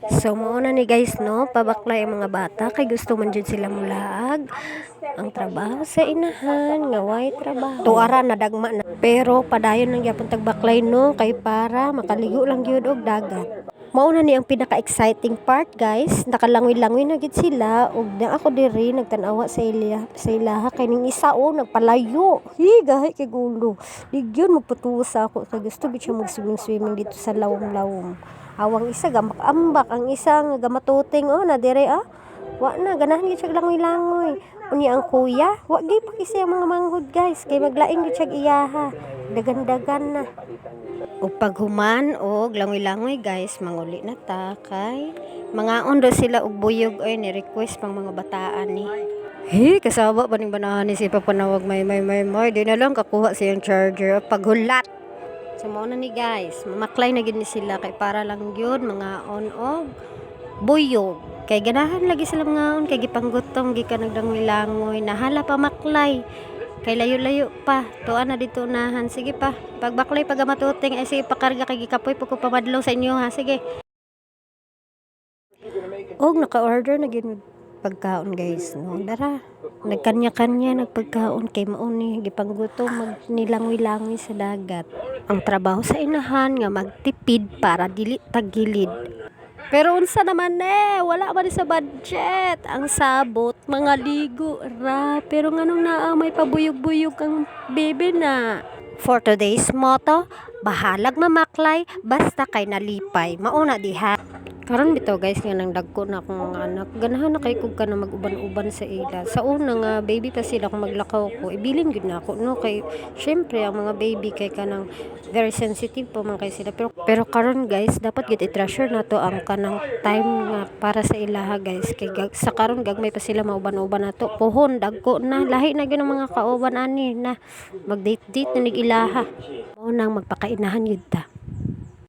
So muna ni guys no, pabaklay ang mga bata kay gusto man jud sila mulag. Ang trabaho sa inahan nga way trabaho. Tuara na dagma na. Pero padayon lang gyapon tagbaklay no kay para makaligo lang gyud og dagat. Mauna ni ang pinaka-exciting part guys, nakalangoy-langoy na gid sila ug na ako diri nagtan-awa sa ilaha kay ning isa o nagpalayo. Gahi kay gulo. Digyon magpatusa ako kay gusto gid siya mag-swimming dito sa lawom-lawom. Awang isa gambak-ambak, ang isa nga gamatuting na dire Wa na ganahan gid siya langoy-langoy. Unya ang kuya, wa gyud pa kasi ang mga manghod guys kay maglaing gid siya iyaha. Dagan-dagan na. O paghuman og langoy-langoy guys, manguli na ta kay mga ondo sila og buyog ay ni request pang mga bataan ni. Kasaba ba ning banahan ni si papanawag may di na lang kakuha siyang charger paghulat. So mo na ni guys, mamaklay na gid ni sila kay para lang gyud mga on og buyog. Kay ganahan lagi sila mga on kay gipanggutong gikan nagdangoy-langoy, nahala pa maklay. Kay layo-layo pa, tuan na dito unahan. Sige pa, pagbaklay pagamatuting ay sige pakarga kay gikapoy pagko pamadlong sa inyo ha. Sige. Og naka-order na gyud pagkaon guys no. Dara, nagkanya-kanya nagpagkaon kay mao ni gipanggutom magnilangoy-langoy sa dagat. Ang trabaho sa inahan nga magtipid para dili tagilid. Pero unsa naman wala man sa budget. Ang sabot, mga ligo ra. Pero nganong naa may pabuyog-buyog ang baby na. For today's motto, bahalag mamaklay, basta kay nalipay. Mauna diha. Karon bitaw guys nga nang dagko na akong mga anak. Ganahan na kay kog ka na mag-uban-uban sa ila. Sa una nga baby pa sila kung maglakaw ko, ibilin gud na ako no kay syempre ang mga baby kay kanang very sensitive po man kay sila. Pero karon guys, dapat gid i-treasure nato ang kanang time nga para sa ilaha guys. Kay sa karon gagmay pa sila mauban-uban nato. Pohon dagko na lahi na gyud ang mga kauban ani na mag-date-date na nig ilaha. Mao nang magpakainahan gyud ta.